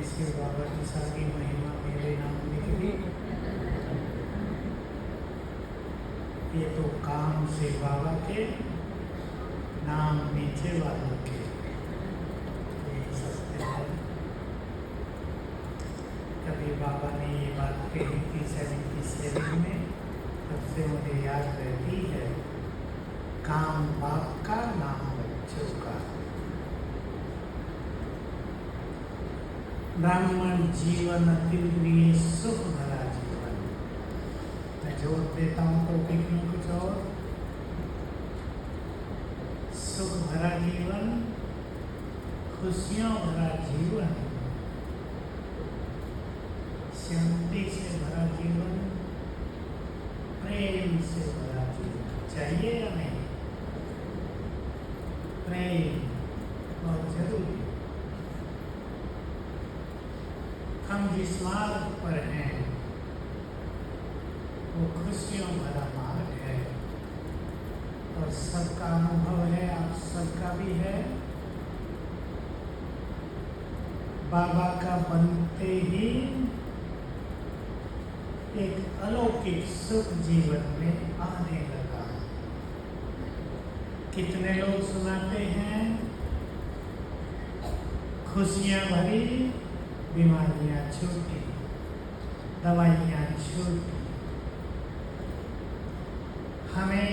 शिव बाबा की सारी महिमा मेरे नाम लिख दी। ये तो काम से बाबा के नाम नीचे वालों के यही सत्य है। कभी बाबा ने ये बात कही थी 77 में, तब से मुझे याद रहती है। काम बाप का, नाम बच्चों का। ब्राह्मण जीवन अतिप्रिय सुख भरा जीवन। मैं जोड़ देता हूँ टॉपिक में कुछ और। सुख भरा जीवन, खुशियों भरा जीवन, शांति से भरा जीवन, प्रेम से भरा जीवन चाहिए या नहीं? प्रेम बहुत जरूरी। हम जिस मार्ग पर हैं वो खुशियों भरा मार्ग है और सबका अनुभव है, आप सबका भी है। बाबा का बनते ही एक अलौकिक सुख जीवन में आने लगा। कितने लोग सुनाते हैं खुशियां भरी, बीमारियां छूटी, दवाइयां छूटी। हमें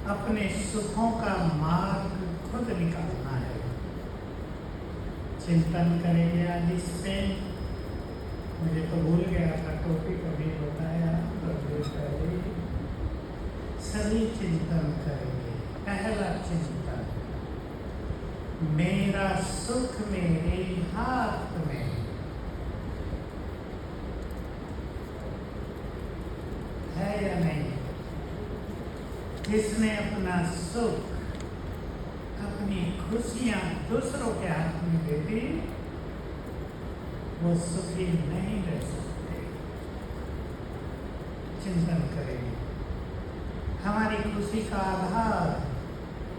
अपने सुखों का मार्ग खुद निकालना है। चिंतन करेंगे आज इस पे। मुझे तो भूल गया था टॉपिक, अभी बताया पहले। सभी चिंतन करेंगे। पहला चिंतन, मेरा सुख मेरे हाथ में। है या नहीं? जिसने अपना सुख, अपनी खुशियां दूसरों के हाथ में दे दी, वो सुखी नहीं रह सकते। चिंतन करेंगे। हमारी खुशी का आधार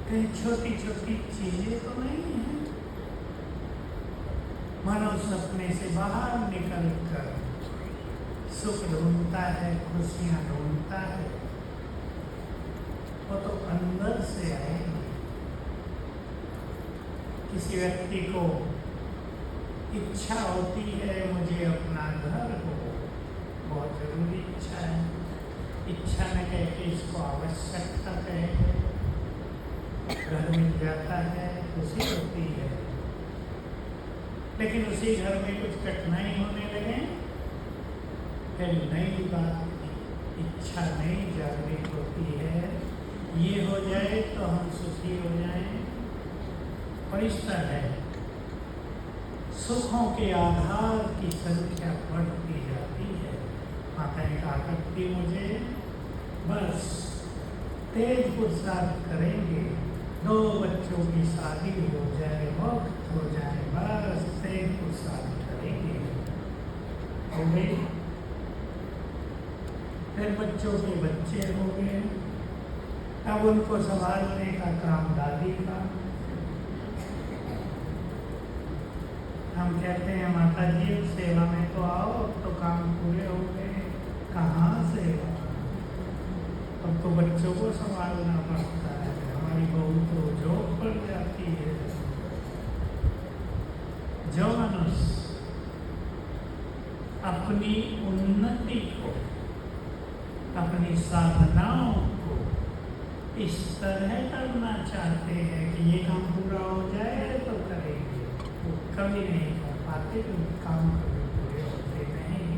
कहीं छोटी छोटी चीजें तो नहीं है। मनुष्य अपने से बाहर निकल कर सुख ढूंढता है, खुशियां ढूंढता है, वो तो अंदर से आएंगे। किसी व्यक्ति को इच्छा होती है मुझे अपना घर हो, बहुत जरूरी इच्छा है। इच्छा न कहते इसको आवश्यकता कहेंगे। घर मिल जाता है, खुशी होती है, लेकिन उसी घर में कुछ कठिनाई होने लगे, फिर नई बात, इच्छा नई जागृत होती है। ये हो जाए तो हम सुखी हो जाएं। और इस तरह सुखों के आधार की संख्या बढ़ती जाती है। माताएं कहा करती मुझे, बस तेज पुरुषार्थ करेंगे, 2 बच्चों की शादी हो जाए, वक्त हो जाए, बस तेज पुरुषार्थ करेंगे। हो गई। फिर बच्चों के बच्चे हो गए, अब उनको संभालने का काम दादी का। हम कहते हैं माता जी सेवा में तो आओ, अब तो काम पूरे हो गए। कहाँ सेवा? अब तो बच्चों को संभालना पड़ता है। हमारी बहू तो जॉब पर जाती है। जो मनुष्य अपनी उन्नति को, अपनी साधनाओं को इस तरह करना चाहते हैं कि ये काम पूरा हो जाए तो करेंगे, वो कभी नहीं कर पाते, क्योंकि काम कभी पूरे होते नहीं।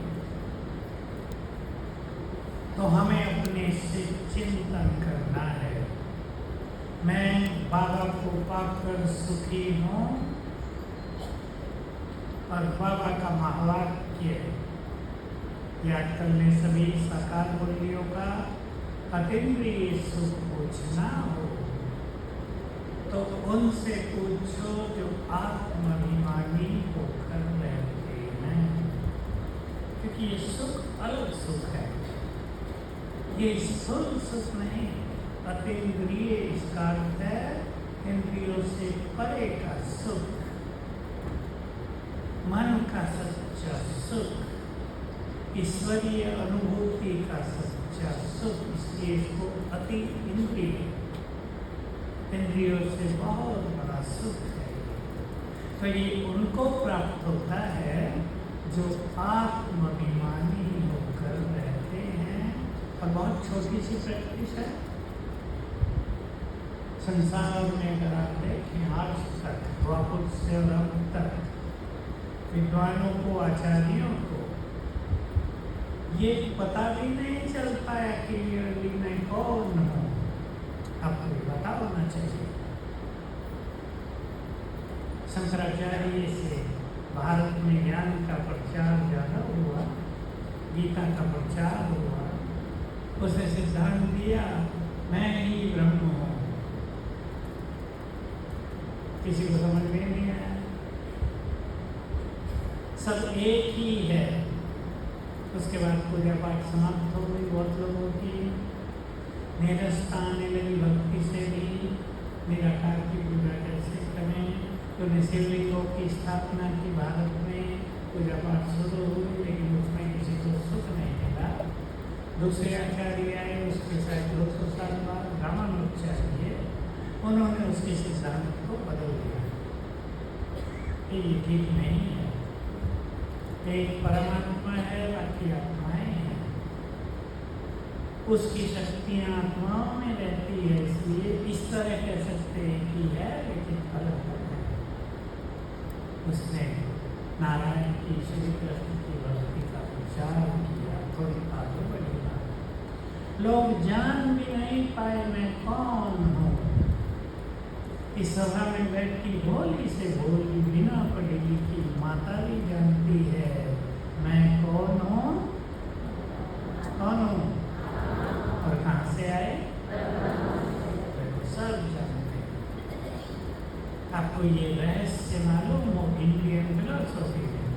तो हमें अपने से चिंतन करना है। मैं बाबा को पाकर सुखी हूँ, और बाबा का महावाक्य याद कर ले सभी साकार बोलियों का। अतीन्द्रिय सुख पूछना हो तो उनसे पूछो जो आत्माभिमानी होकर रहते हैं, क्योंकि ये सुख अलग सुख है। ये स्थूल सुख नहीं, अतीन्द्रिय इसका अर्थ है इंद्रियों से परे का सुख। मन का सच्चा सुख, ईश्वरीय अनुभूति का सच्चा सुख, इसलिए इसको अति इंद्रियों से बहुत बड़ा सुख है। तो ये उनको प्राप्त होता है जो आत्माभिमानी होकर रहते हैं। और बहुत छोटी सी प्रैक्टिस है। संसार में अगर आप देखें आज तक, द्वापर से और अब तक विद्वानों को, आचार्यों को ये पता भी नहीं चल पाया कि मैं कौन हूँ। आपको पता होना चाहिए। शंकराचार्य से भारत में ज्ञान का प्रचार ज़्यादा हुआ, गीता का प्रचार हुआ। उसने सिद्धांत दिया मैं ही ब्रह्म हूँ। किसी को समझ में नहीं आया। सब एक ही है। उसके बाद पूजा पाठ समाप्त हो गई। बहुत लोगों की निरस्ता आने लगी भक्ति से भी। निराकार की पूजा कैसे करें? तो शिवलिंगों की स्थापना की भारत में, पूजा पाठ शुरू हुई, लेकिन उसमें किसी को सुख नहीं मिला। दूसरे आचार्य आए, उसके साथ 200 साल बाद रामानुजाचार्य, उन्होंने उसके सिद्धांत को बदल दिया। ये ठीक नहीं है। एक परमात्मा है, बाकी आत्माएं हैं। उसकी शक्तियाँ आत्माओं में रहती है, इसलिए इस तरह कह सकते हैं कि है, लेकिन अलग अलग है। उसने नारायण की, श्री कृष्ण की भक्ति का प्रचार किया, थोड़ी आगे बढ़ेगा। लोग जान भी नहीं पाए मैं कौन हूँ। इस सभा में बैठी भोली से भोली, बिना पढ़ी लिखी माता भी जानती है मैं कौन हूँ। कौन हूँ और कहाँ से आए तो सब जानते हैं। आपको ये रहस्य मालूम हो? इंडियन फिलोसॉफी में,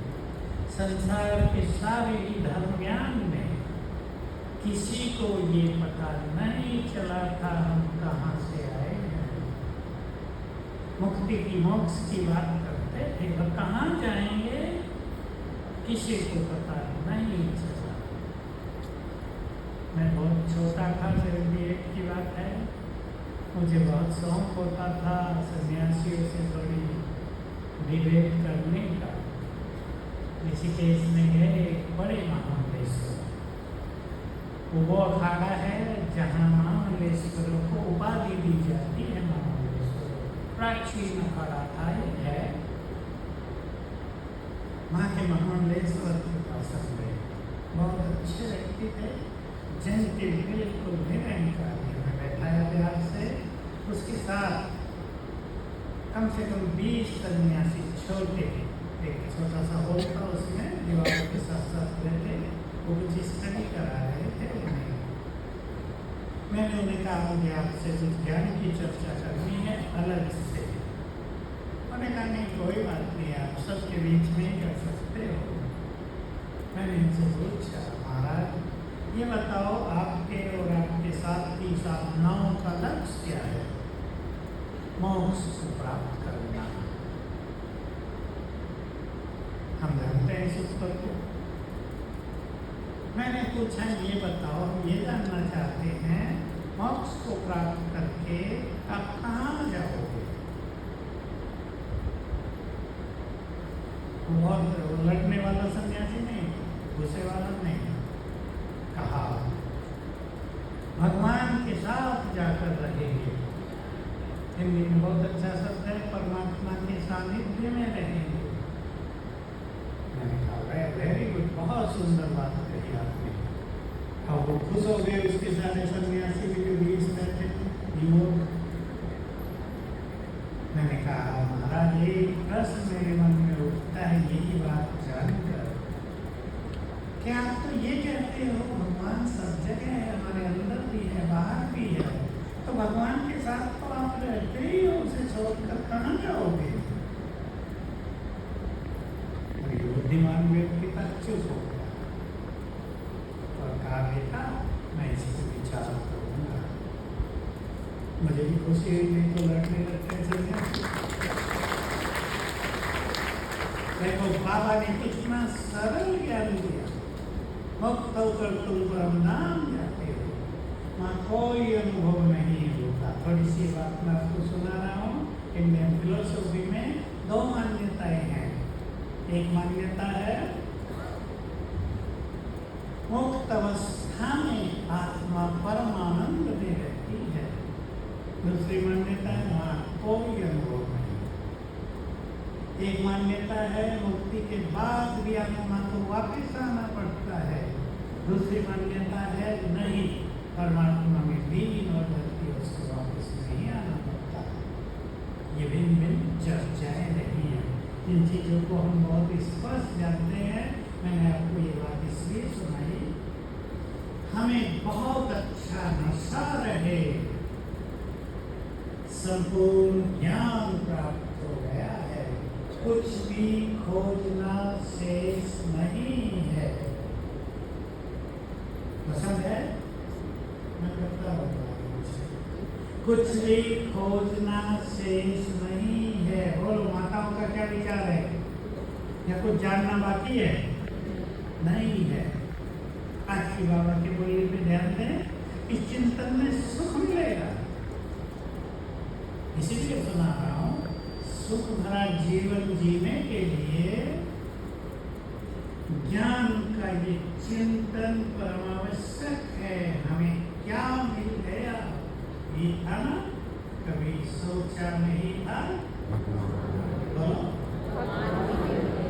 संसार के सारे ही धर्म ज्ञान में किसी को ये पता नहीं चला था हम कहाँ से आए हैं। मुक्ति की, मोक्ष की बात करते थे, और कहाँ जाएंगे किसी को पता नहीं चला। मैं बहुत छोटा था, 78 की बात है। मुझे बहुत शौक होता था सन्यासियों से थोड़ी डिबेट करने का। ऋषिकेश में गए एक बड़े महामंडलेश्वर, वो अखाड़ा है जहाँ महामंडलेश्वरों को उपाधि दी जाती है। प्राचीन अखाड़ा था, ये है। माँ के महामंडलेश्वर के पास गए। बहुत अच्छे व्यक्ति थे, जिनके बिल्कुल निरंकारी में बैठाया प्यार से। उसके साथ कम से कम 20 सन्यासी छोटे, एक छोटा सा हॉल था, उसमें दीवारों के साथ साथ बैठे, वो कुछ स्टडी करा रहे थे उन्हें। मैंने उन्हें कहा मुझे आपसे कुछ ज्ञान की चर्चा करनी है अलग से। उन्होंने कहा नहीं कोई बात नहीं, आप सबके बीच में ही कर सकते हो। मैंने इनसे पूछा महाराज ये बताओ आपके और आपके साथी साधनाओं का लक्ष्य क्या है? मोक्ष को प्राप्त करना। हम जानते हैं इस उत्तर को। मैंने पूछा ये बताओ, हम ये जानना चाहते हैं मोक्ष को प्राप्त करके आप कहाँ जाओगे? बहुत लड़ने वाला सन्यासी नहीं, गुस्से वाला नहीं। कहा भगवान के साथ जाकर रहेंगे। हिंदी में बहुत अच्छा शब्द है, परमात्मा के सानिध्य में रहेंगे। मैंने कहा वेरी गुड, बहुत सुंदर बात कही आपने। और वो खुश हो गए, उसके सारे सन्यासी भी जो 20 में थे युवक। मैंने कहा महाराज एक प्रश्न मेरे मन में उठता है यही बात जानकर, क्या आप तो ये कहते हो भगवान सब जगह है, हमारे अंदर भी है बाहर भी है, तो भगवान के साथ तो आप रहते ही हो, उसे छोड़कर कहाँ जाओगे? बुद्धिमान व्यक्ति का चुप हो गया और कहा बेटा मैं इसको विचार करूंगा। मुझे भी खुशी हुई, नहीं तो लड़ने लगते थे। देखो बाबा ने कितना सरल ज्ञान दिया। मुक्त होकर तुम परम धाम जाते हो, वहाँ कोई अनुभव नहीं होता। थोड़ी सी बात मैं आपको सुना रहा हूँ। इंडियन फिलोसफी में दो मान्यताएं हैं। एक मान्यता है मुक्त अवस्था में आत्मा परमानंद में रहती है। दूसरी मान्यता है वहाँ कोई अनुभव नहीं। एक मान्यता है मुक्ति के बाद भी आत्मा को वापस आना पड़ता है। दूसरी मान्यता है नहीं, परमात्मा में लीन हो जाती है, उसको वापस नहीं आना पड़ता। ये भिन्न भिन्न चर्चाएं रही हैं। इन चीज़ों को हम बहुत स्पष्ट जानते हैं। मैंने आपको ये बात इसलिए सुनाई, हमें बहुत अच्छा नशा रहे, संपूर्ण ज्ञान प्राप्त हो गया है, कुछ भी खोजना शेष नहीं है। पसंद है? मैं करता हूँ। कुछ भी खोजना शेष नहीं है। बोलो, माताओं का क्या विचार है? या कुछ जानना बाकी है? नहीं है। आज की बाबा के बोलने पे ध्यान दें। इस चिंतन में सुख मिलेगा, इसीलिए सुना रहा हूँ। सुख भरा जीवन जीने के लिए ज्ञान का ये चिंतन परमावश्यक है। हमें क्या मिल गया? ये था ना, कभी सोचा नहीं था।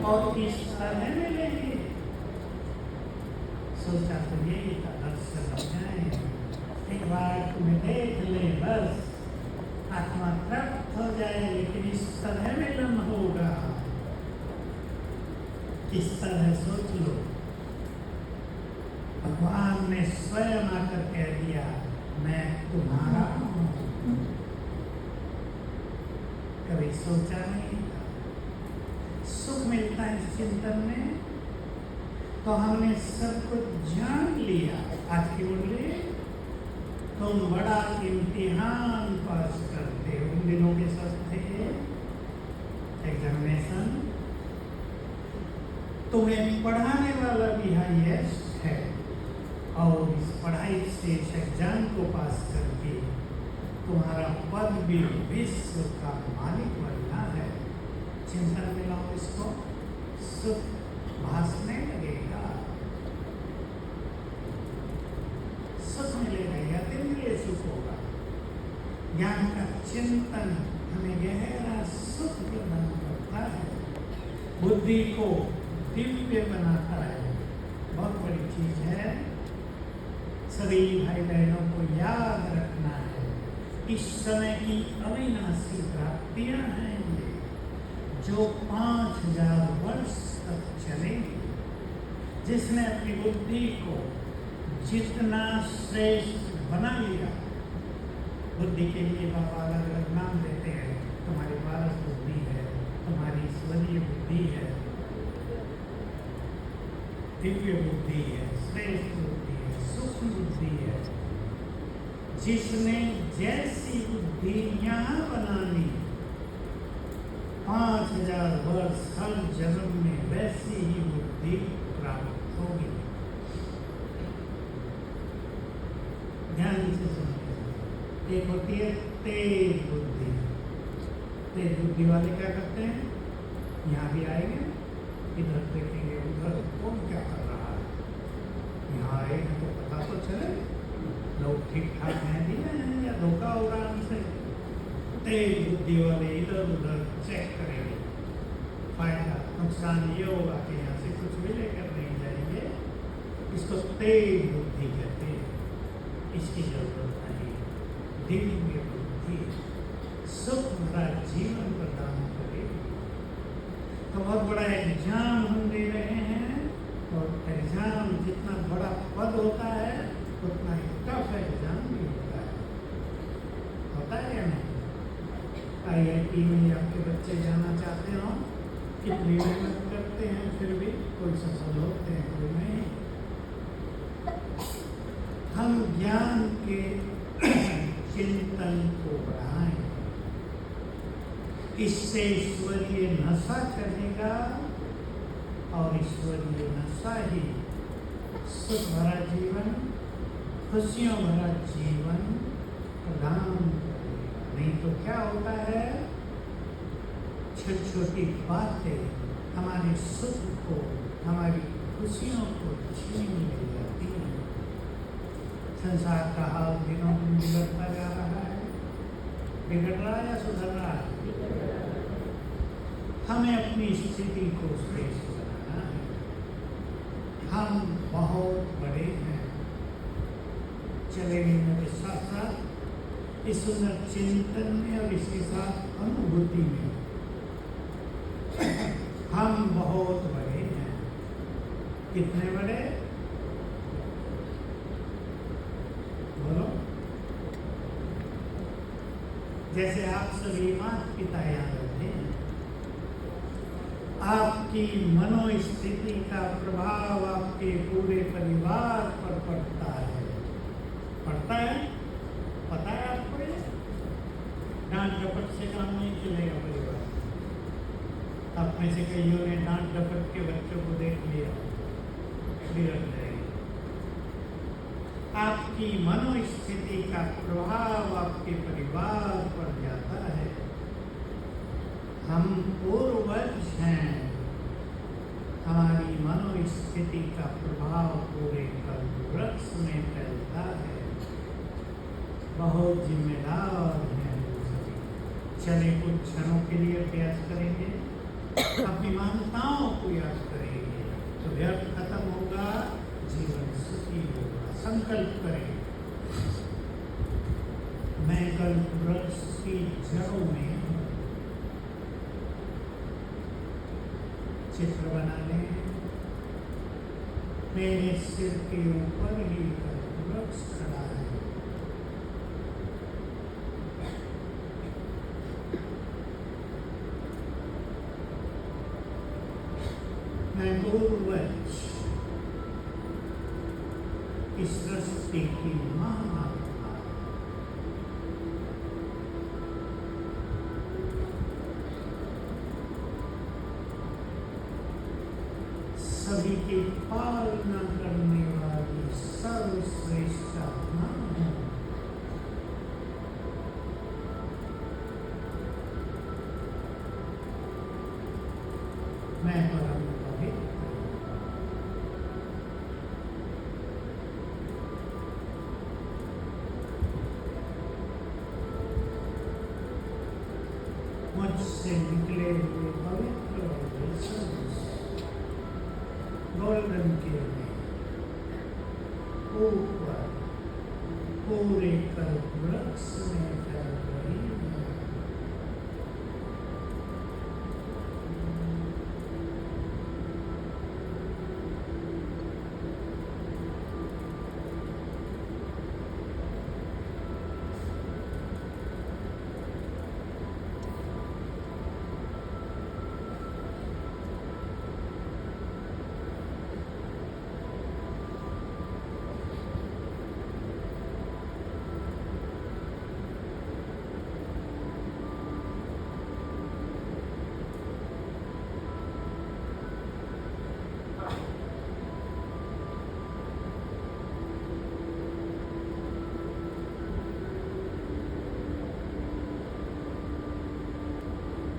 और किस तरह मिलेगी? सोचा तो यही था, दर्शन हो जाए, एक बार तुम्हें देख ले, बस आत्मा तृप्त हो जाए। लेकिन इस तरह मिलन होगा, किस तरह सोच लो। भगवान ने स्वयं आकर कह दिया, मैं तुम्हारा हूँ। कभी सोचा नहीं था। सुख मिलता है इस चिंतन में। तो हमने सब कुछ जान लिया। आज की बोलिए, तुम बड़ा इम्तिहान पास करते हो। उन दिनों के साथ थे एग्जामिनेशन, तुम्हें पढ़ाने वाला भी हाईएस्ट है, और इस पढ़ाई से इस एग्जाम को पास करके तुम्हारा पद भी विश्व का मालिक बनना है। चिंतन में लाओ इसको, सुख भासने लगेगा, सुख मिलेगा, या इंद्रिय सुख होगा। ज्ञान का चिंतन हमें गहरा सुख प्रदान करता है, बुद्धि को दिव्य बनाता है। बहुत बड़ी चीज है। सभी भाई बहनों को याद रखना है, इस समय की अविनाशी प्राप्तियां हैं ये, जो 5000 वर्ष तक चलेंगी। जिसने अपनी बुद्धि को जितना श्रेष्ठ बना लिया, बुद्धि के लिए बाबा अलग अलग नाम देते हैं। तुम्हारी पारस बुद्धि है, तुम्हारी ईश्वरीय बुद्धि है, दिव्य बुद्धि है, श्रेष्ठ बुद्धि है, सूक्ष्म बुद्धि है। जिसने जैसी बुद्धि यहाँ बना ली, 5000 वर्ष हर जन्म में वैसी ही बुद्धि प्राप्त होगी। ध्यान से सुनिए। एक होती है तेज बुद्धि। तेज बुद्धि वाले क्या करते हैं? यहाँ भी आएंगे, इधर देखेंगे, उधर कौन क्या कर रहा है, यहाँ आएंगे तो पता तो चले लोग ठीक ठाक हैं भी हैं या धोखा हो रहा है हमसे। तेज बुद्धि वाले इधर उधर चेक करेंगे, फायदा नुकसान ये होगा कि यहाँ से कुछ भी लेकर नहीं जाएंगे। इसको तेज बुद्धि कहते हैं। इसकी जरूरत नहीं। दिव्य बुद्धि सुख भरा जीवन प्रदान करेगी। तो बहुत बड़ा एग्जाम हम दे रहे हैं, और एग्जाम जितना बड़ा पद होता है उतना ही टफ एग्जाम भी होता है या नहीं? IIT में आपके बच्चे जाना चाहते हो, कितनी मेहनत करते हैं, फिर भी कोई सफल होते हैं, कोई नहीं। हम ज्ञान के चिंतन को बढ़ाएं, इससे ईश्वरीय नशा चढ़ेगा, और ईश्वरीय नशा ही सुख भरा जीवन, खुशियों भरा जीवन प्रदान करेगा। नहीं तो क्या होता है, छोटी छोटी बातें हमारे सुख को, हमारी खुशियों को छीन ले जाती हैं। संसार का हाल दिनों दिन बिगड़ता जा रहा है। बिगड़ रहा है या सुधर रहा है? हमें अपनी स्थिति को श्रेष्ठ बनाना है। हम बहुत बड़े हैं। चलेंगे मेरे साथ साथ इस सुंदर चिंतन में और इसके साथ अनुभूति में। हम बहुत बड़े हैं। कितने बड़े? बोलो। जैसे आप सभी माता पिता याद रखते हैं, आपकी मनोस्थिति का प्रभाव आपके पूरे परिवार पर पड़ता है। पड़ता है? पता है आपको? ये डांट डपट से काम नहीं चलेगा परिवार। आप में से कईयों ने डांट डपट के बच्चों को देख लिया, बिगड़ जाएगी। आपकी मनोस्थिति का प्रभाव आपके परिवार पर जाता है। हम पूर्वज हैं। हमारी मनोस्थिति का प्रभाव पूरे कल्पवृक्ष में फैलता है। बहुत जिम्मेदार हैं हम सभी। चले कुछ क्षणों के लिए अभ्यास करेंगे, अपनी मान्यताओं को याद करेंगे तो व्यर्थ खत्म होगा, जीवन सुखी होगा। संकल्प करें, मैं कल्पवृक्ष की जड़ों में हूँ। चित्र बना लें। मेरे सिर के ऊपर ही कल्पवृक्ष खड़ा है। मैं पूर्वज इस सृष्टि की महात्मा। सभी की पालना करने वाली सर्वश्रेष्ठ आत्मा हूँ। मैं परम मुझसे निकले हुए पवित्र गोल्डन के ऊपर पूरे कल्पवृक्ष में फैल रही है।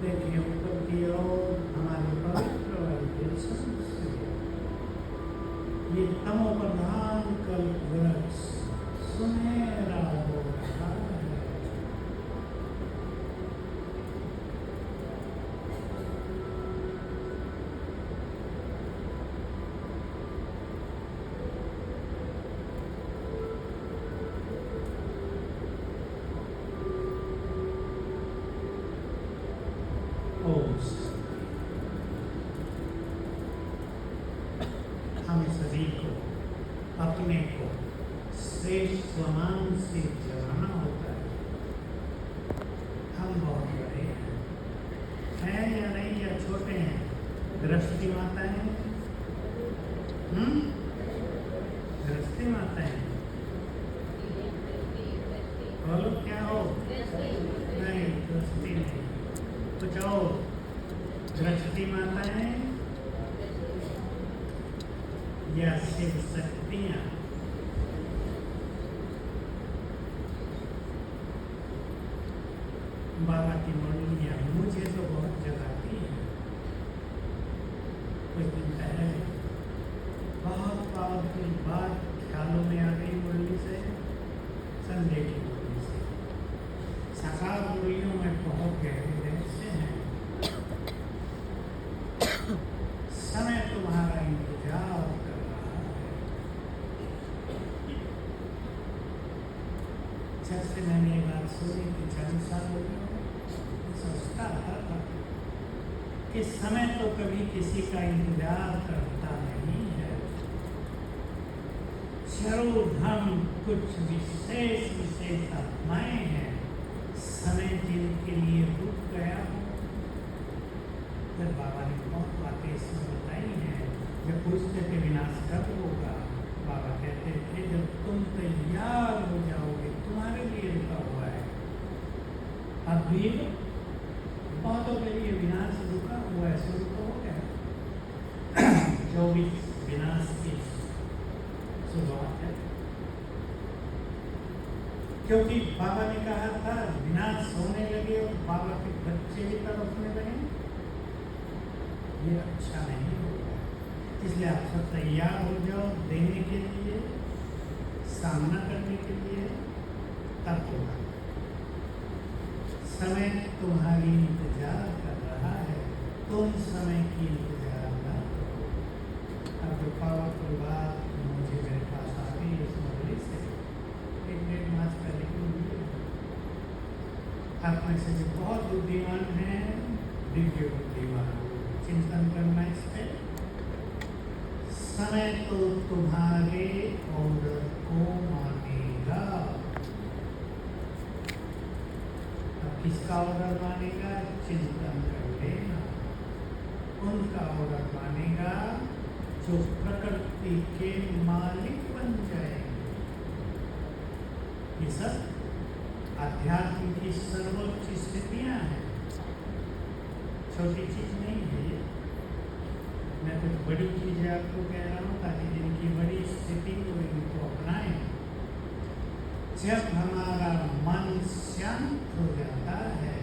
देखिए ऊपर की ओर हमारे पवित्र वाइब्रेशन से ये तमो प्रधान कल्पवृक्ष सुनहरा हो रहा है। हम सभी को अपने को श्रेष्ठ स्वमान से जगाना होता है। हम बहुत बड़े हैं या नहीं, या छोटे हैं? गृहस्थी माता है, गृहस्थी माता है। बोलो क्या हो? नहीं, गृहस्थी नहीं, कुछ और। गृहस्थी माता है, या शिव शक्तियाँ बाबा की मुरलियाँ मुझे तो बहुत जगाती है। कुछ दिन पहले बहुत पावरफुल बात ख्यालों में आ गई मुरली से, संजय की मुरली से। साकार मुरलियों में बहुत गहरे रहस्य हैं। समय तुम्हारा इंतजार कर रहा है। जब से मैंने ये बात सुनी कि 40 साल हो गए, सोचता था कि समय तो कभी किसी का इंतजार करता नहीं है। जरूर हम कुछ विशेष आत्माएं हैं, समय जिनके लिए रुक गया हो। जब बाबा ने बहुत बातें इसमें बताई हैं। जब पूछते थे विनाश कब होगा, बाबा कहते थे जब तुम तैयार हो जाओगे, तुम्हारे लिए रुका हुआ है। अब भी बहुतों के लिए विनाश रुका हुआ है, शुरू तो हो गया। 24 विनाश की शुरुआत है, क्योंकि बाबा ने कहा था विनाश होने लगे और बाबा के बच्चे भी तड़पने लगे, ये अच्छा नहीं होगा। इसलिए आप सब तैयार हो जाओ देने के लिए, सामना करने के लिए, तब होगा। समय तुम्हारी इंतजार कर रहा है, तुम समय की इंतजार ना करो। अब जो पावरफुल बात मुझे मेरे पास आ गई इस मुरली से, 1-1.5 मास पहले की मुरली। आप में से जो बहुत बुद्धिमान हैं, दिव्य बुद्धिमान, चिंतन करना इस पे। समय तो तुम्हारे ऑर्डर को मानेगा। किसका ऑर्डर मानेगा? चिंतन कर लेना। उनका ऑर्डर मानेगा जो प्रकृति के मालिक बन जाएंगे। ये सब अध्यात्म की सर्वोच्च स्थितियां हैं, छोटी चीज नहीं है ये। मैं कुछ बड़ी चीजें आपको कह रहा हूँ ताकि जिनकी बड़ी स्थिति हो इनको अपनाएं। जब हमारा मन शांत हो जाता है,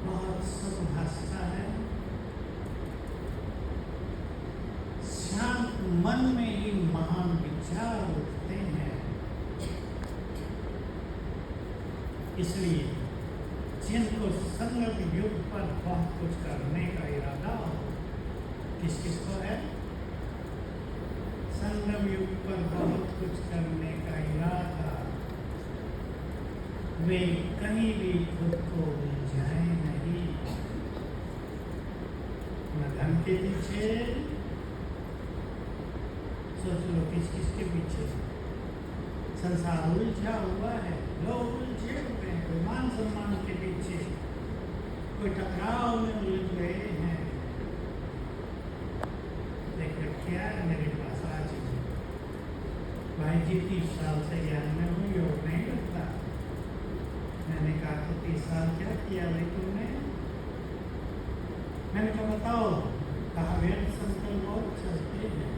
बहुत सुख भासता है। शांत मन में ही महान विचार उठते हैं। इसलिए जिनको संगम युग पर बहुत कुछ करने का इरादा हो, किस किस को है? संगम युग पर बहुत कुछ करने का इरादा, वे कहीं भी खुद को उलझाए नहीं। न धन के पीछे, सोच लो किस किस के पीछे संसार उलझा हुआ है, लोग उलझे हुए हैं। कोई मान सम्मान के पीछे, कोई टकराव में उलझ गए हैं। लेकिन क्या मेरे पास आज भाई जी 30 साल से ज्ञान में हूँ, योग नहीं लगता। मैंने कहा तो 30 साल क्या किया भाई तुमने? मैंने कहा बताओ। कहा व्यर्थ संकल्प बहुत चलते हैं।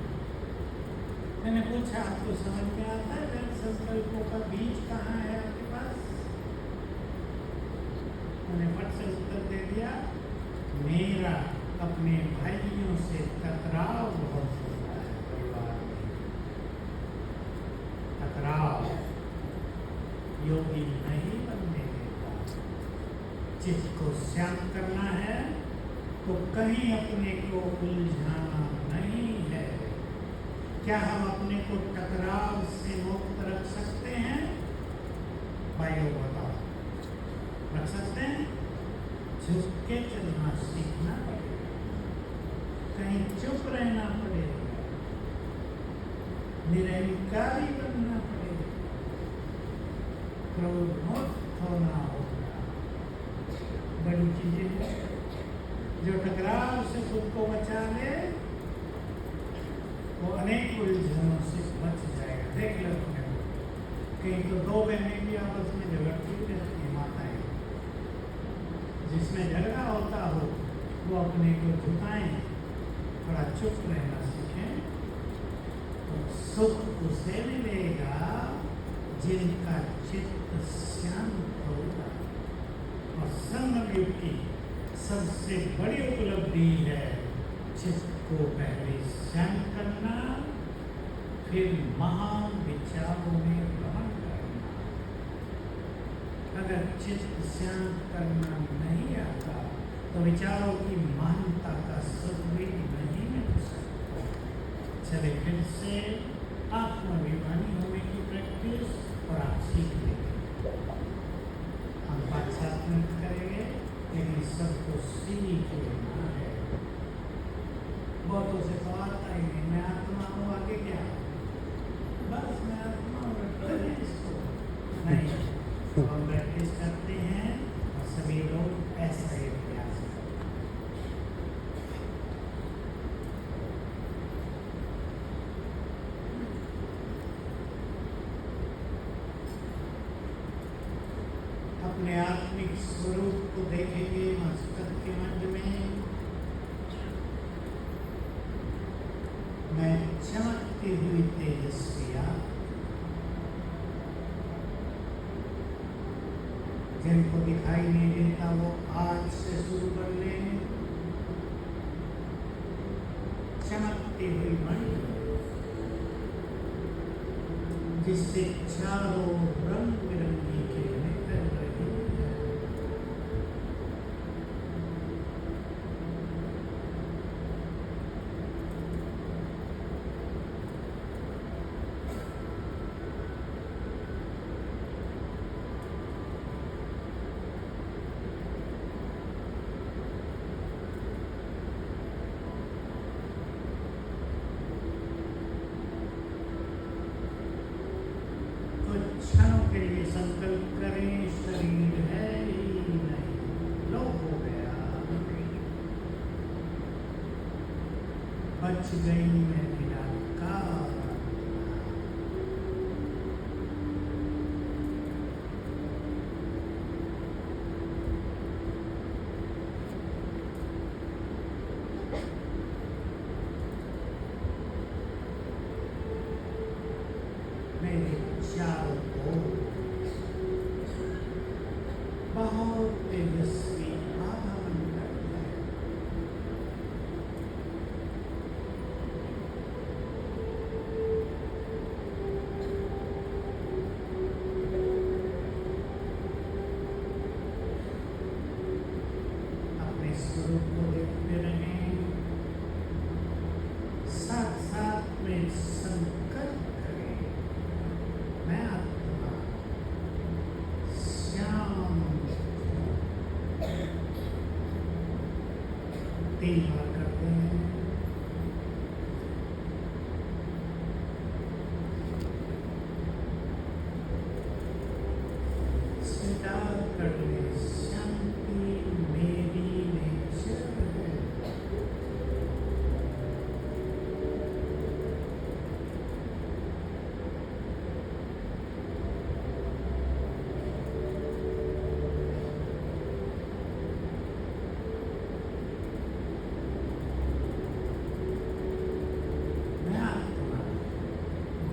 मैंने पूछा आपको समझ में आता है व्यर्थ संकल्पों का बीज कहाँ है आपके पास? मैंने फट से उत्तर दे दिया, मेरा अपने भाइयों से टकराव बहुत होता है परिवार में। टकराव योगी नहीं बनने देता। चित्त को शांत करना है तो कहीं अपने को उलझाना नहीं है। क्या हम अपने को टकराव से मुक्त रख सकते हैं? भाइयों बताओ, रख सकते हैं? झुक के चलना सीखना पड़ेगा, कहीं चुप रहना पड़ेगा, निरहंकारी बनना पड़ेगा, क्रोधमुक्त होना होगा। बड़ी चीजें हैं। जो टकराव से खुद को बचा ले वो अनेक उलझनों से बच जाएगा। देख लो तुमने, कहीं तो दो बहनें भी आपस में झगड़ती रहती हैं, माताएं। जिसमें झगड़ा होता हो वो अपने को झुकाएं, थोड़ा चुप रहना सीखें, सुख उसे मिलेगा जिनका चित्त शांत होगा। और संगम युग की सबसे बड़ी उपलब्धि है चित्त को पहले शांत करना, फिर महान विचारों में भ्रमण करना। अगर चित्त शांत करना नहीं आता तो विचारों की महानता का सुख भी नहीं मिल सकता। चले फिर से आत्माभिमानी होने की प्रैक्टिस और आप सीख लेंगे। हम 5-7 मिनट करेंगे, लेकिन सबको सीख लेना है। बहुतों से तो आता ही नहीं, मैं आत्मा हूँ, आगे क्या? बस मैं आत्मा हूँ, इसको नहीं। तो हम प्रैक्टिस करते हैं और सभी लोग ऐसा ही प्रयास करते हैं। अपने आत्मिक स्वरूप को देखेंगे मस्तक के मध्य में। मैं चमकती हुई तेजस्वी आत्मा, जिनको दिखाई नहीं देता वो आज से शुरू कर लें। चमकती हुई मणि जिससे चारों रंग बिरंगी किरणें कर रही है। क्षणों के लिए संकल्प करें, शरीर है ही नहीं, लो हो गया, बच गई मैं निराकार। मेरे चारों बहुत तेजस्वी आधामंडल है। अपने स्वरूप को देखते रहें, साथ साथ में संकल्प करें, मैं आत्मा श्याम। 3 बार करते हैं। स्वीकार कर ले, शांति मेरी नेचर है।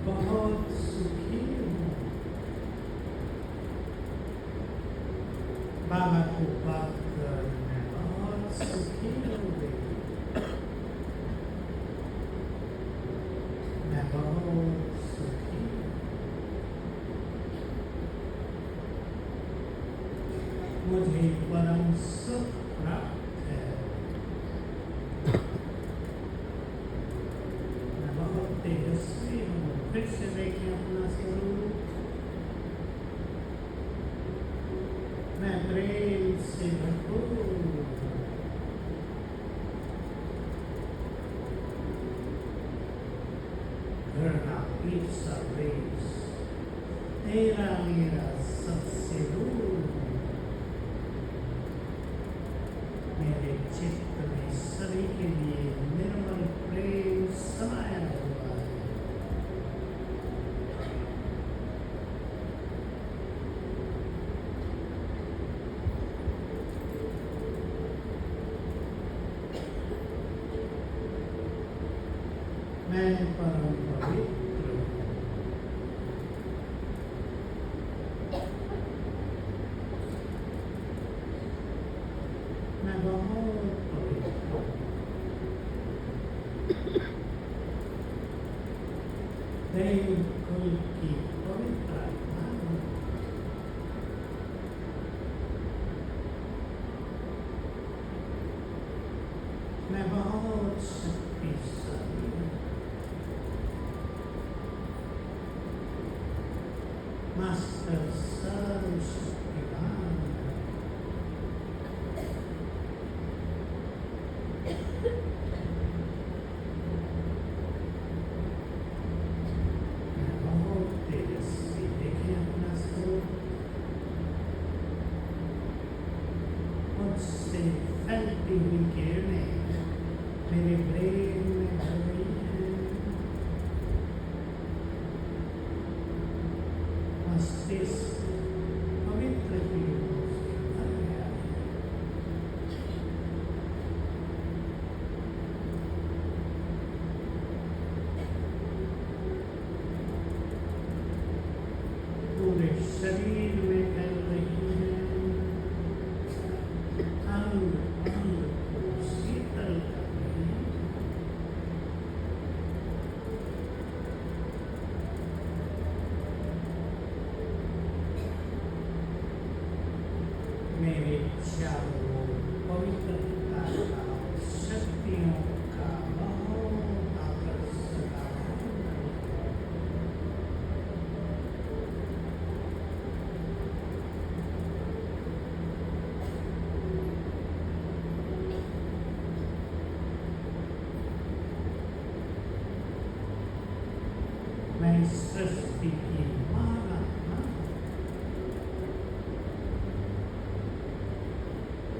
बहुत सुखी हूँ। बाबा को बात कर मैं बहुत सुखी हो गई। मैं बहुत सुखी हूँ। मुझे परम सुख प्राप्त है। मैं बहुत तेजस्वी हूँ। फिर से देखिए अपना स्वरूप। मैं प्रेम से भरपूर हूँ। घृणा, ईर्ष्या, द्वेष तेरा मेरा सबसे दूर है। मेरे चित्त में सभी के लिए निर्मल प्रेम समाया हुआ है। मैं परम पवित्र दैव कुल की पवित्र आत्मा मैं बहुत शक्तिशाली हूँ। मास्टर सर्वशक्तिमान फैलती हुई किरणें मेरे ब्रेन में भर गई हैं, मस्तिष्क पवित्र किरणों से भर गया है। पूरे शरीर में फैल रही है, अंग अंग को शीतल कर रही है। मेरे चारों ओर पवित्रता का शक्तियों का बहुत आकर्षण मैं इस सृष्टि की माना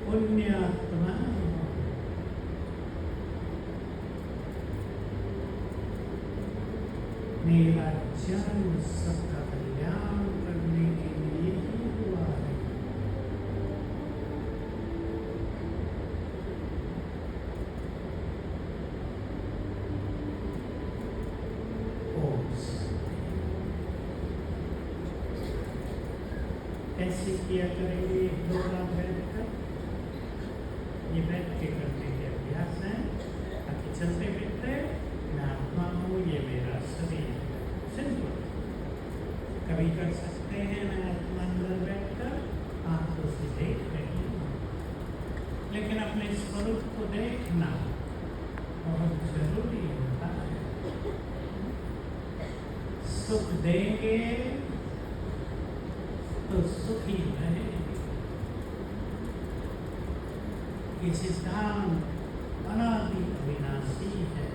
पुण्यात्मा मेरा जन्म सबका कल्याण करने के लिए ही हुआ है। ऐसे किया करेंगे 2 बार बैठकर। ये बैठ के करने के अभ्यास है ताकि चलते फिरते मैं आत्मा हूँ, ये मेरा शरीर है। सिंपल। कभी कर सकते हैं मैं आत्मा अंदर बैठकर आंखों से देख रही हूँ, लेकिन अपने स्वरूप को देखना बहुत जरूरी होता है। सुख देंगे तो सुखी रहे। ये सिद्धांत अनादि अविनाशी है।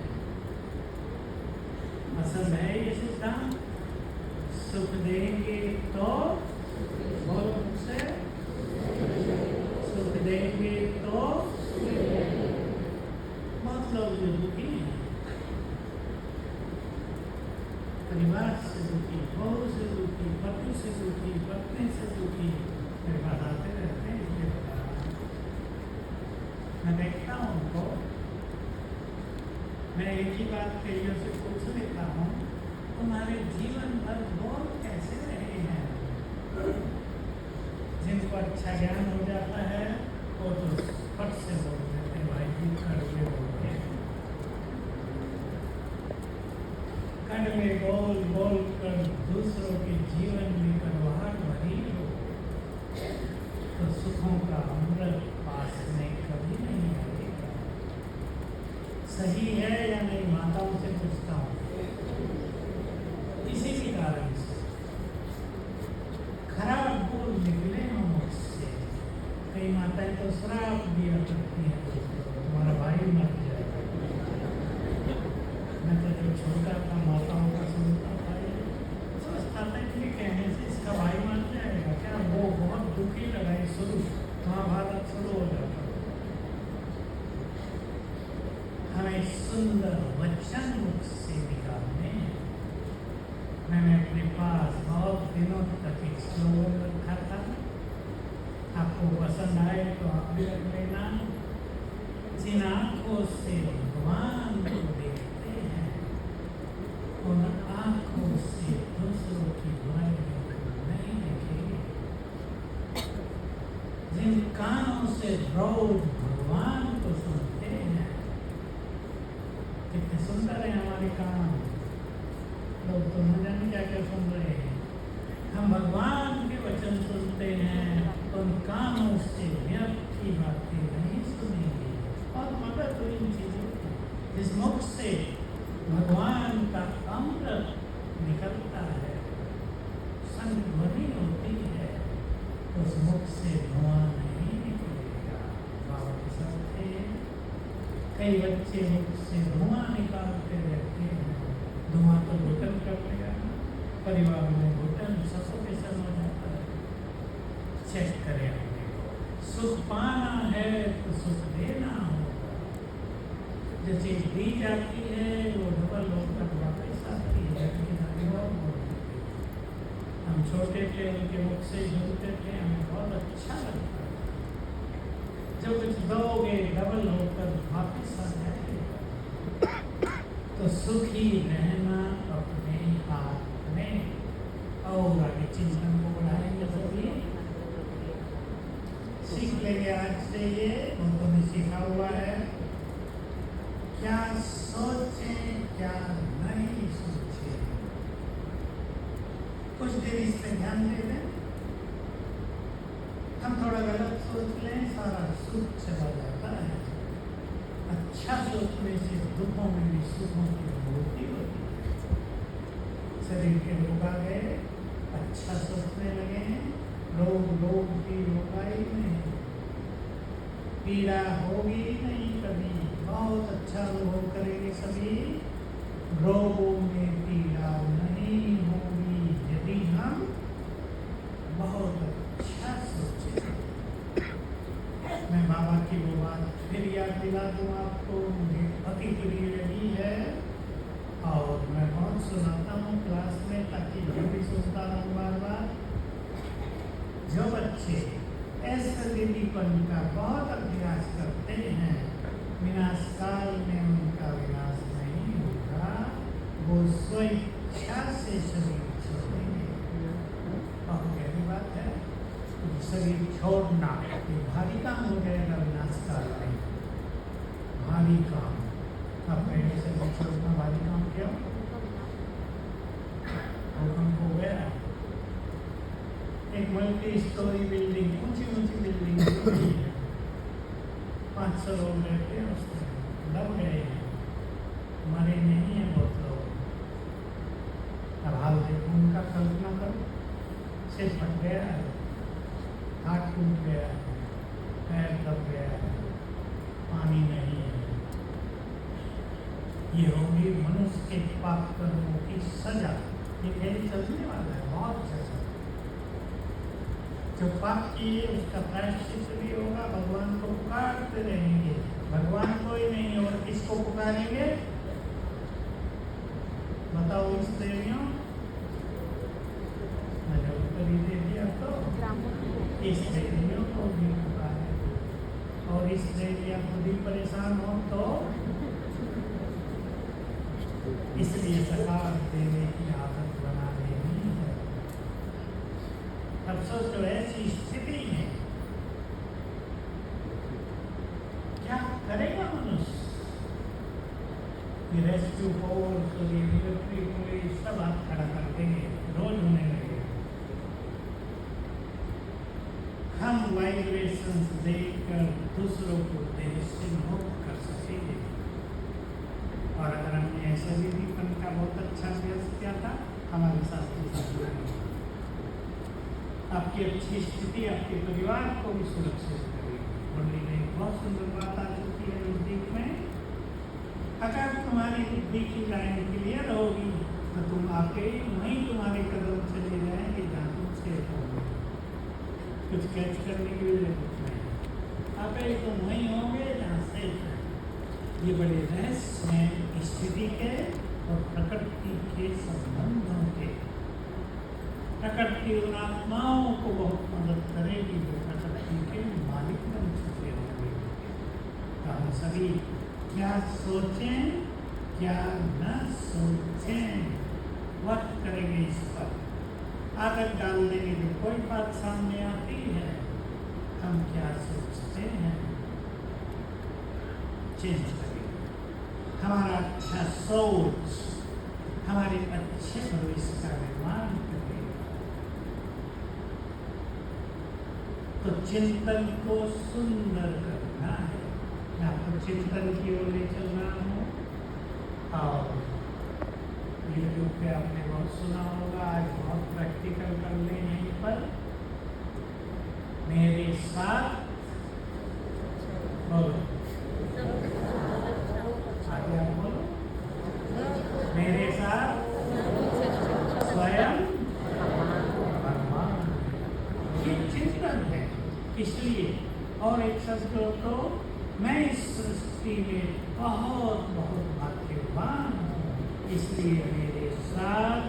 पसंद है ये सिद्धांत? सुख देंगे तो बोलो मुझसे, सुख देंगे तो बहुत लोग जो दुखी हैं, परिवार से दुखी, बहू से दुखी, पति से दुखी, पत्नी से दुखी, मेरे पास आते रहते हैं। इसलिए बता रहा हूं, मैं देखता हूँ उनको। मैं एक ही बात कईयों से पूछ लेता हूँ, तुम्हारे जीवन भर बोल कैसे रहे हैं? जिनको अच्छा ज्ञान हो जाता है वो तो फट से बोल देते हैं, भाई जी कड़वे बोलते हैं। कड़वे बोल बोल कर दूसरों के जीवन में कड़वाहट भरी हो तो सुखों का अमृत पास में कभी नहीं आएगा। सही है या नहीं? माताओं से पूछता हूँ। इसी के कारण से खराब बोल निकले हो मुझसे। कई माताएं तो श्राप दिया करती हैं, तुम्हारा भाई मर जाएगा। मैं तो जब छोटा था माताओं का सुनता था, सोचता था कि कहने से इसका भाई मर जाएगा क्या? वो बहुत दुखी लड़ाई शुरू, महाभारत शुरू हो जाता। हमें सुंदर वचन मुख से निकालने हैं। मैंने अपने पास बहुत दिनों तक एक स्लोगन रखा था, आपको पसंद आए तो आप भी रख लेना। जिन आंखों से भगवान को देखते हैं उन आंखों से दूसरों की बुराइयों को नहीं देखेंगे। जिन कानों से रोज भगवान को सुनते हैं कि सुंदर है हमारे कान, लोग तो न जाने क्या क्या सुन रहे हैं। हम भगवान के वचन सुनते हैं तो उन कानों से व्यर्थ की बातें नहीं सुनेंगे। और मदद हुई इन चीजों की, जिस मुख से भगवान का अमृत निकलता है, संग ध्वनि होती है, उस मुख से धुआं नहीं निकलेगा। बाबा के साथ थे, कई बच्चे मुख से धुआं निकालते रहते हैं, धुआं तो घुटन कर लेगा, परिवार में घुटन सफोकेशन हो जाता है। चेक करें अपने को, सुख पाना है तो सुख देना होगा। जो चीज दी जाती है वो डबल होकर वापस आती है। हम छोटे थे, उनके मुख से सुनते थे, हमें बहुत अच्छा लगता था। जो कुछ दोगे डबल होकर वापस आ जाएगा। तो सुखी रहना अपने हाथ में। और आगे चिंतन को बढ़ाएंगे सभी, सीख लेंगे आज से ये उनको भी सीखा हुआ है। क्या सोचें क्या नहीं सोचें, कुछ देर इस पे ध्यान दे दें। हम थोड़ा गलत सोच लें, सारा सुख चला जाता है। अच्छा सोचने से दुखों में भी सुखों की अनुभूति होती है। शरीर के रोग आ गए, अच्छा सोचने लगे, रोग की रोगाई में पीड़ा होगी नहीं कभी, बहुत अच्छा अनुभव करेंगे सभी। रोगों में पीड़ा नहीं होगी यदि हम बहुत अच्छा सोचें। मैं बाबा की वो बात फिर याद दिला दूँ आपको, मुझे अति प्रिय लगी है और मैं बहुत सुनाता हूँ क्लास में, ताकि मैं भी सुनता रहूँ बार बार। जो बच्चे ऐसा दीदीपन का बहुत अभ्यास करते हैं, विनाश काल में उनका विनाश नहीं होगा, वो स्वेच्छा से शरीर छोड़ेंगे। और गहरी बात है, शरीर छोड़ना ये भारी काम हो जाएगा विनाश काल में, भारी काम। अब पहले शरीर छोड़ना भारी काम क्यों? भूकंप हो गया, एक मल्टी स्टोरी बिल्डिंग, ऊंची बिल्डिंग है, 500 लोग रहते हैं उसमें, दब गए हैं, मरे नहीं है बहुत लोग। अब हाल देखो उनका, कल्पना करो, सिर फट गया है, हाथ टूट गया है, पैर दब गया है, पानी नहीं है। ये होगी मनुष्य के पाप कर्मों की सजा। ये मेरी चलने वाला है बहुत ज्यादा। जो पाप किए उसका प्रायश्चित भी होगा, भगवान को पुकारते रहेंगे। भगवान कोई नहीं और किसको पुकारेंगे बताओ इस देवियों? मैंने उत्तर ही दे दिया, तो इस देवियों को भी पुकारे, और इस देवियां खुद ही परेशान हो तो इसलिए सकार देने की आदत बना लेनी है। अब सोचो ऐसी स्थिति में क्या करेगा मनुष्य? ये रेस्क्यू फोर्स और ये मिलिट्री पुलिस सब हाथ खड़ा कर देंगे, रोज होने लगे। हम वाइब्रेशन देकर दूसरों को देश से मुक्त कर सकेंगे। और अगर हमने ऐसे दीदीपन का बहुत अच्छा अभ्यास किया था, हमारे साथ आपकी अच्छी स्थिति आपके परिवार को भी सुरक्षित करेगी। मुरली में एक बहुत सुंदर बात आ चुकी है नजदीक में, अगर तुम्हारी बुद्धि की लाइन क्लियर होगी तो तुम आके वहीं तुम्हारे कदम चले जाएंगे जहाँ तुम सेफ होगे। कुछ कैच करने की जरूरत नहीं, आप तुम वहीं होंगे जहाँ सेफ है। ये बड़े रहस्य हैं स्थिति के और प्रकृति के संबंधों के। प्रकृति उन आत्माओं को बहुत मदद करेगी जो प्रकृति के मालिक बन चुके होंगे। तो हम सभी क्या सोचें क्या न सोचें, वक्त करेंगे इस पर, आदत डाल देंगे। जो कोई बात सामने आती है हम क्या सोचते हैं चेंज करेंगे। हमारा अच्छा सोच हमारे अच्छे भविष्य का निर्माण करेगा। तो चिंतन को सुंदर करना है। मैं आपको चिंतन की ओर ले चल रहा हूँ। और यूट्यूब पे आपने बहुत सुना होगा, आज बहुत प्रैक्टिकल कर ले यहीं पर। मेरे साथ बोलो, आगे आप बोलो, मेरे साथ स्वयं भगवान। ये चिंतन है। इसलिए और एक शब्द तो मैं इस सृष्टि में बहुत बहुत भाग्यवान हूँ, इसलिए मेरे साथ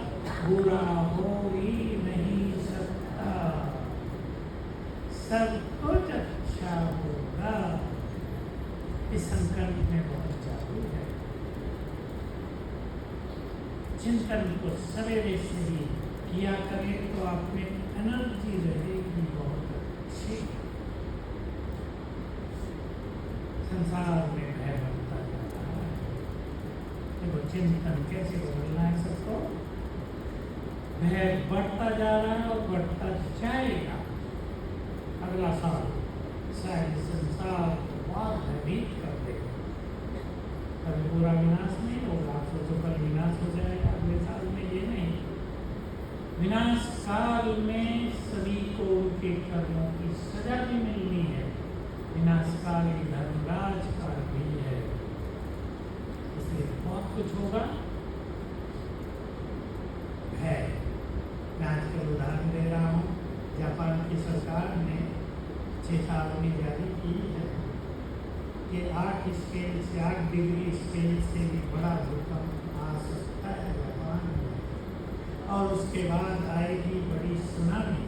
बुरा हो ही नहीं सकता, सब कुछ अच्छा होगा। इस संकल्प में बहुत जादू है। चिंतन को सवेरे से ही किया करें तो आप में एनर्जी रहेगी बहुत अच्छी। संसार में भय बढ़ता जाता है। देखो चिंतन कैसे बदलना है सबको। भय बढ़ता जा रहा है और बढ़ता जाएगा। अगला साल शायद संसार को बहुत भयभीत कर देगा। कभी पूरा विनाश नहीं होगा, आप सोचो कल विनाश हो जाएगा, अगले साल में ये नहीं। विनाश काल में सभी को उनके कर्मों की सजा भी मिलनी है। विनाश काल ही धर्मराज काल भी है, इसलिए बहुत कुछ होगा। है मैं आजकल उदाहरण दे रहा हूँ। जापान की सरकार ने चेतावनी जारी की है कि 8 स्केल से 8 डिग्री स्केल से भी बड़ा भूकंप आ सकता है जापान में, और उसके बाद आएगी बड़ी सुनामी,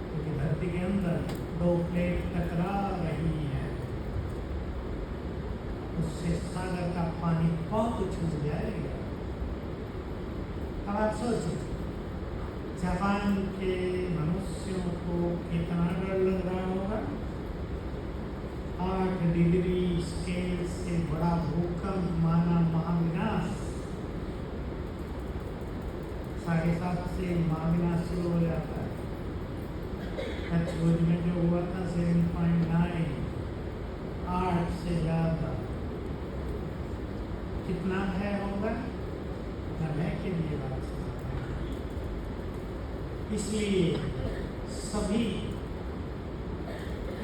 क्योंकि धरती के अंदर 2 प्लेट टकरा रही है। उससे सागर का पानी बहुत उछल जाएगा। अब आप सोचो जापान के मनुष्यों को कितना डर लग रहा होगा। 8 डिग्री स्केल से बड़ा भूकंप माना महाविनाश। 7:30 से महाविनाश शुरू हो जाता है। कच्छ में जो हुआ था 7.9, 8 से ज्यादा। कितना भय होगा न भय के लिए बात सुना। इसलिए सभी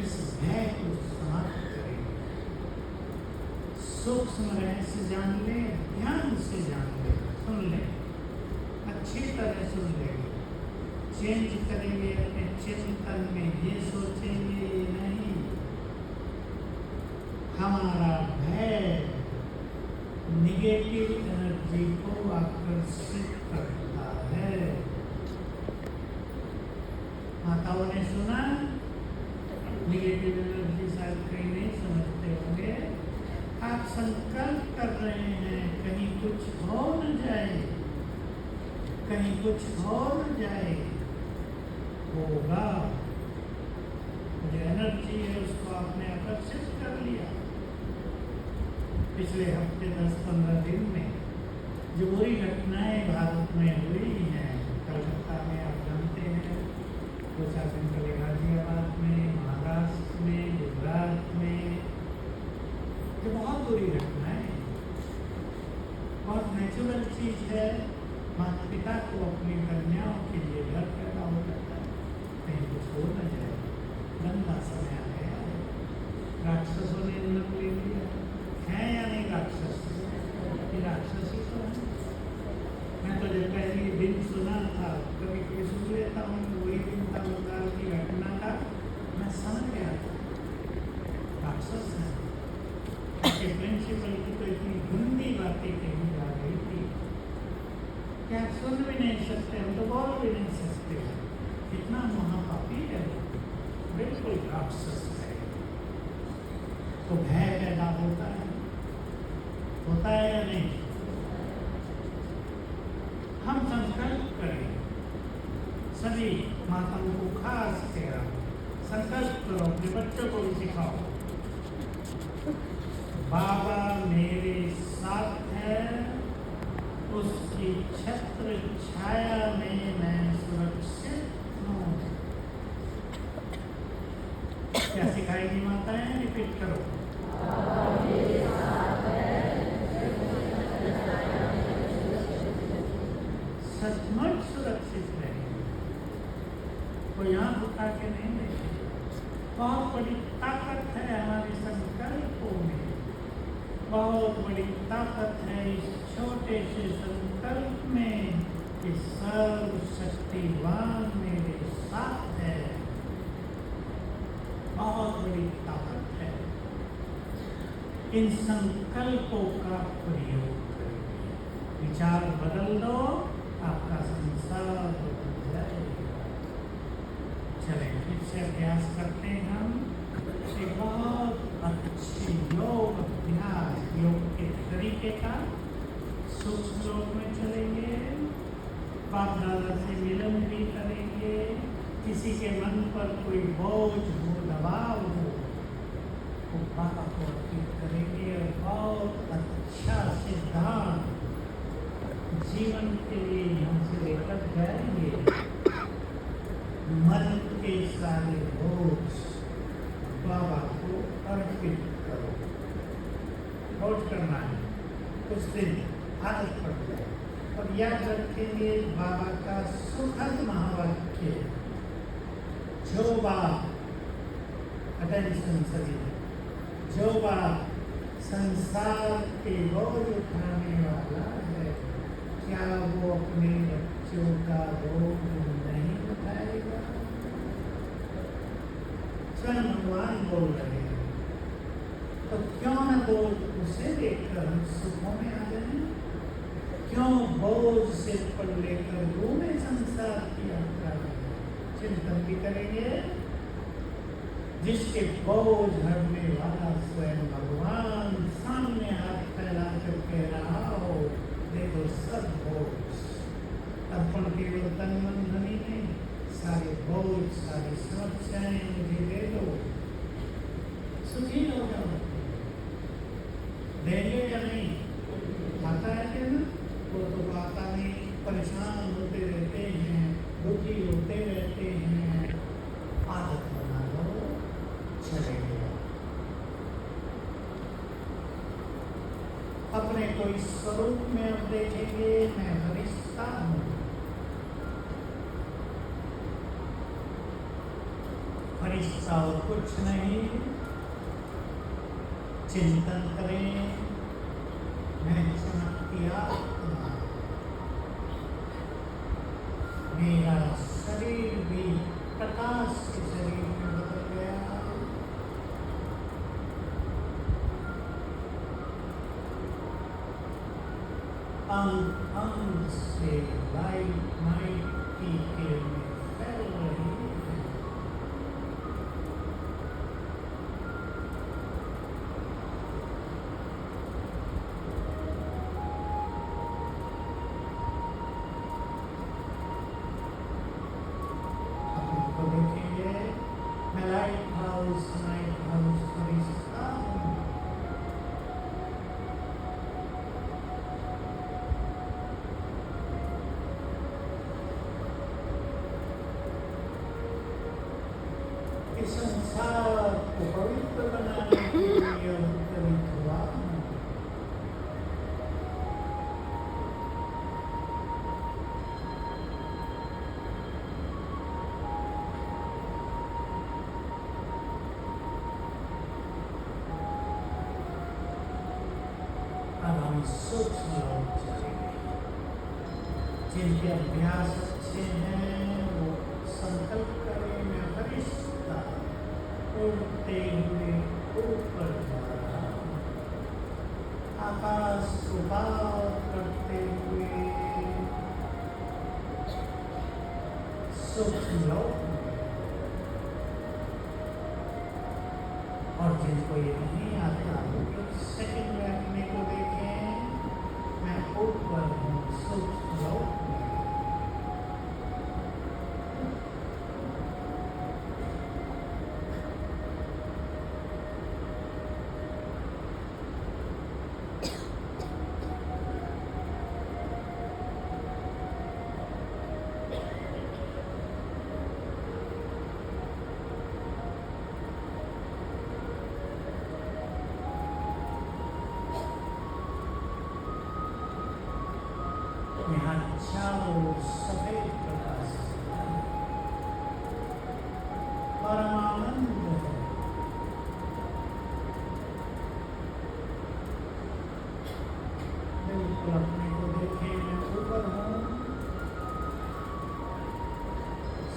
इस भय को समाप्त करेंगे। सूक्ष्म रहस्य जान ले, ध्यान से जान ले, सुन ले, अच्छी तरह सुन लेंगे। चेंज करेंगे अपने चिंतन में, ये सोचेंगे ये नहीं। हमारा भय निगेटिव एनर्जी को आकर्षित करता है। माताओं ने सुना, निगेटिव एनर्जी शायद कहीं नहीं समझते होंगे। आप संकल्प कर रहे हैं कहीं कुछ हो न जाए, कहीं कुछ हो न जाए, होगा। जो एनर्जी है उसको आपने आकर्षित कर लिया। पिछले हफ्ते 10-15 दिन में जो बुरी घटनाएं भारत में हुई हैं, कलकत्ता में आप जानते हैं, 2-4 दिन पहले गाजियाबाद में, महाराष्ट्र में, गुजरात में, ये बहुत बुरी घटनाएं। बहुत नेचुरल चीज है। माता पिता को अपनी कन्याओं के लिए डर पैदा हो जाता है, कहीं कुछ हो न जाए। गंदा समय आ गया है। राक्षसों ने जन्म ले लिया है या नहीं? राक्षस ये राक्षस ही तो है। मैं तो जब पहले दिन सुना था, कभी कभी सुन लेता हूँ, वही दिन था बंगाल की घटना का, मैं समझ गया था राक्षस है। प्रिंसिपल की तो इतनी गंदी बातें कही जा रही थी कि आप सुन भी नहीं सकते, हम तो बोल भी नहीं सकते। इतना महापापी है, बिल्कुल राक्षस है। तो भय पैदा होता है या नहीं? हम संकल्प करें, सभी माताओं को खास कह संकल्प करो, अपने बच्चों को भी सिखाओ। बाबा मेरे है, उसकी छत्र छाया में मैं सुरक्षित हूँ। क्या सिखाएगी माताएं? रिपीट करो। सचमुच सुरक्षित रहेंगे, कोई आंख उठा के नहीं देखेगा। बहुत बड़ी ताकत है हमारे संकल्पों में, बहुत बड़ी ताकत है इस छोटे से संकल्प में कि सर्वशक्तिवान मेरे साथ है। बहुत बड़ी ताकत है। इन संकल्पों का प्रयोग करेंगे। विचार बदल दो, आपका संसार बदल जाएगा। चले फिर से अभ्यास करते हैं हम। एक बहुत अच्छी योग अभ्यास, योग के तरीके का सूक्ष्म योग में चलेंगे। बाप दादा से मिलन भी करेंगे। किसी के मन पर कोई बोझ हो, दबाव हो, वो बाबा को अर्पित करेंगे और बहुत अच्छा सिद्धांत जीवन के लिए यहाँ से लेकर जाएंगे। मन के सारे बोझ बाबा को अर्पित करो। रोज करना है, कुछ दिन आदत पड़ जाए। और याद रखेंगे बाबा का सुखद महावाक्य, जो बाप, अटेंशन सभी, जो बाप संसार के बोझ उठाने वाला है, क्या वो अपने बच्चों का बोझ नहीं उठाएगा? स्वयं भगवान बोल रहे हैं, तो क्यों न बोझ उसे लेकर हम सुखों में आ जाए? क्यों बोझ सिर पर लेकर घूमे संसार की यात्रा में? चिंतन भी करेंगे। जिसके बोझ हरने वाला स्वयं भगवान सामने हाथ फैला कर कह रहा हो, देखो सब बोझ अर्पण केवल तन मन धनी नहीं, सारे बोझ सारी समस्याएं मुझे दे दो, सुखी हो जाओ। देंगे या नहीं? आता है क्या ना? वो तो आता नहीं, परेशान होते रहते हैं, दुखी होते रहते हैं। आदत बना लो, चलेंगे। अपने को इस स्वरूप में अब देखेंगे, मैं फरिश्ता हूँ। फरिश्ता और कुछ नहीं। चिंतन करें, मैं चमकती आत्मा, मेरा शरीर भी प्रकाश के शरीर में बदल गया। अंग अंग से लाइट नाइट की किरणें फैल रही है। संसार को पवित्र बनाने के लिए उत्तरित हुआ। अब हम सूक्ष्म लोग चलेंगे। जिनके अभ्यास अच्छे हैं वो संकल्प करें, मैं फरिश्ता उड़ते हुए ऊपर जा रहा हूँ, आकाश को पार करते हुए सूक्ष्म लोक में। और जिनको ये नहीं आता वो सेकंड में अपने को देखें, मैं ऊपर हूँ सूक्ष्म लोक में। यहाँ चारों ओर सफेद प्रकाश है, परमानंद है। बिल्कुल अपने को देखे, मैं ऊपर हूँ,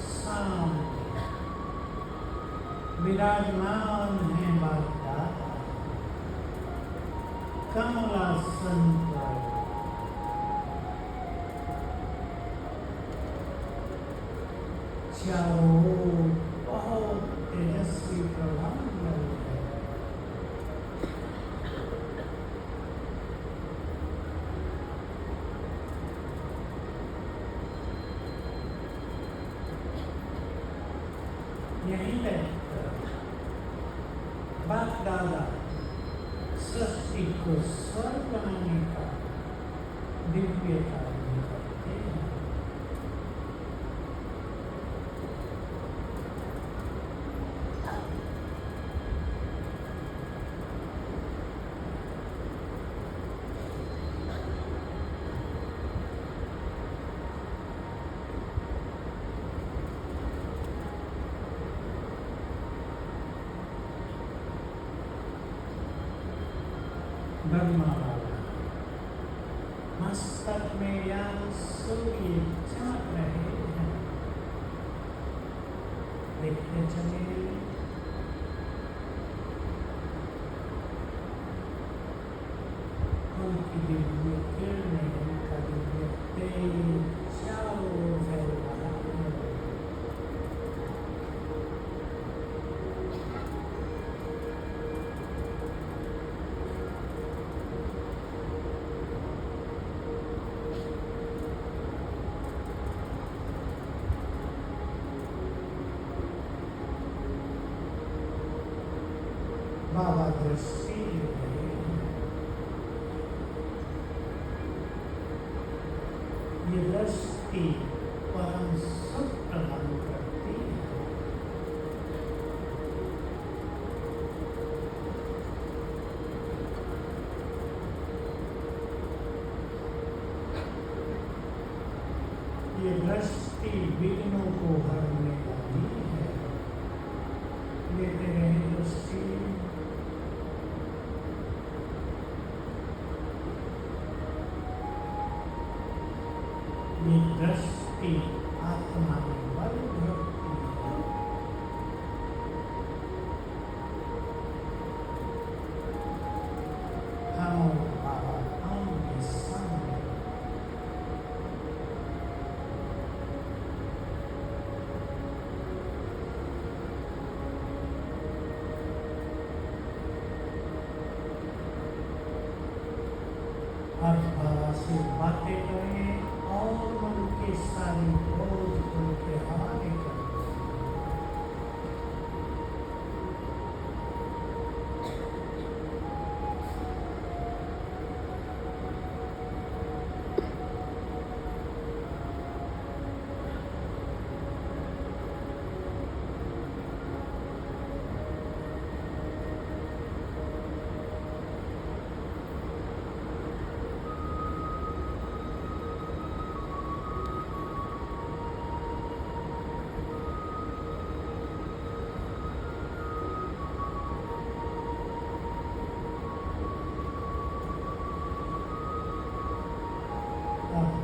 सामने विराजमान है बागदाता, कमलासन पर चारों ओर बहुत तेजस्वी प्रभाव है। यहीं बैठकर बाप-दादा सृष्टि को स्वर्ग बनाने का दिव्य कार्य करते हैं। ब्रह्मा वाला मस्तक में यान सूर्य चमक रहे हैं, देखते चले। उनकी दिव्य किरणें, उनका दिव्य तेज चारों ओर फैल रहा है। बाबा दृष्टि दे रहे हैं। ये दृष्टि परम सुख प्रदान करती है। ये दृष्टि विघ्नों को हरने वाली है। लेते रहे दृष्टि, ये दृष्टि आत्मा में बल भरती है। हम और बाबा आमने सामने, अब बाबा से बातें करें और मन के सारी बोझ उनके हवाले कर।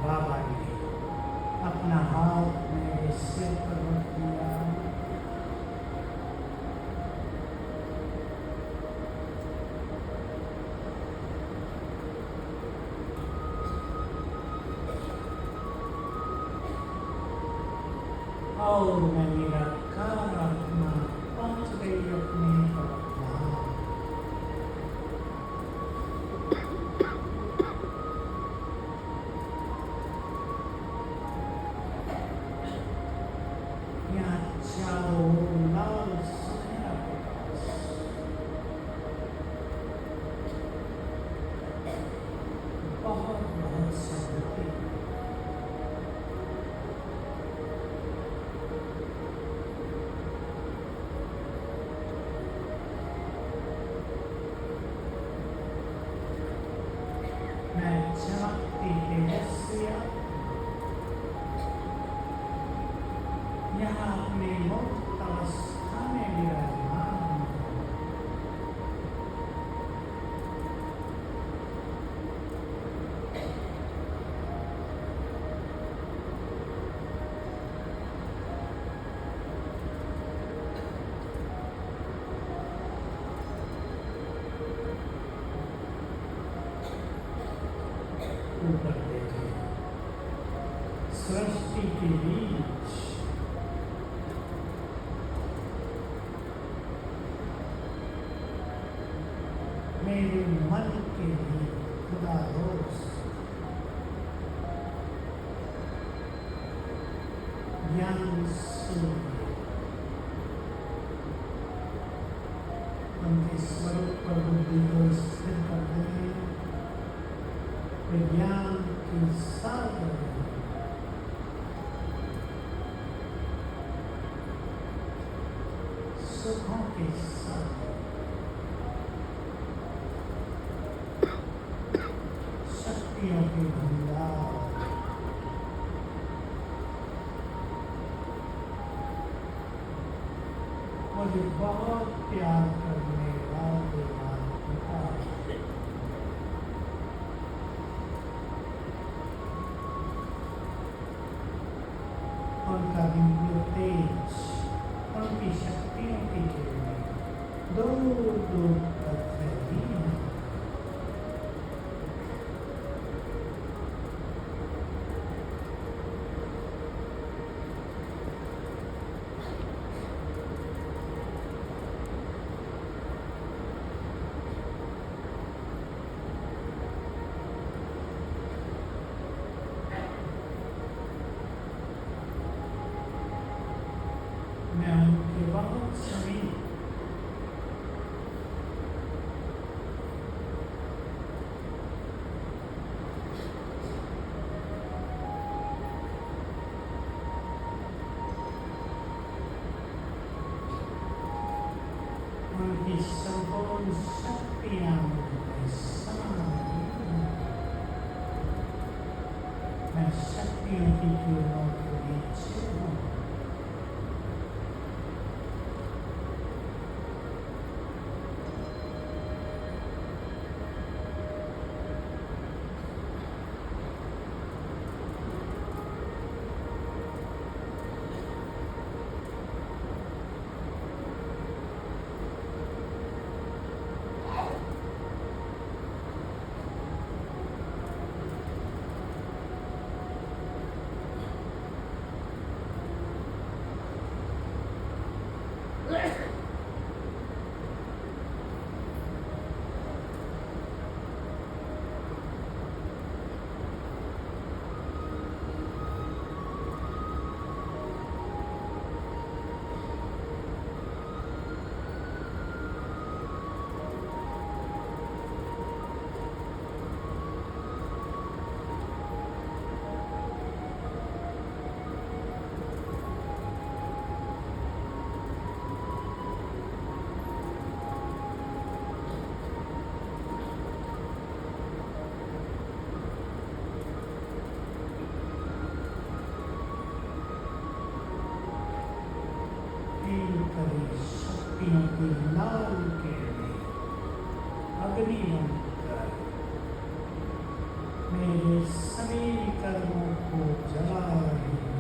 बाबा ने अपना हाथ मेरे सिर पर रख दिया। और मैं मेरा कार आत्मा पहुंच गई अपने भगवान। चारों ओर लाल सुनहरा प्रकाश, बहुत बहुत शांति। मैं चमकती तेजस्वी देखे सृष्टि के बीच मेरे मन के लिए खुदा दोस्त ज्ञान सूर्य उनके स्वरूप पर बुद्धि को स्थिर कर दें, विज्ञान की सागर सुखों के साथ शक्तियों के भंडार मुझे बहुत प्यार करने वाले पिता उनका दिव्य तेज उनकी शक्तियों की किरणें दूर दूर तक फैली हैं। मैं उनके बहुत समीप उनकी संपूर्ण शक्तियां मुझे समान मैं शक्तियों की किरणों के बीच हूँ। शक्तियों की लाल किरणें अग्नियों कर मेरे सभी कर्मों को जला रही हैं।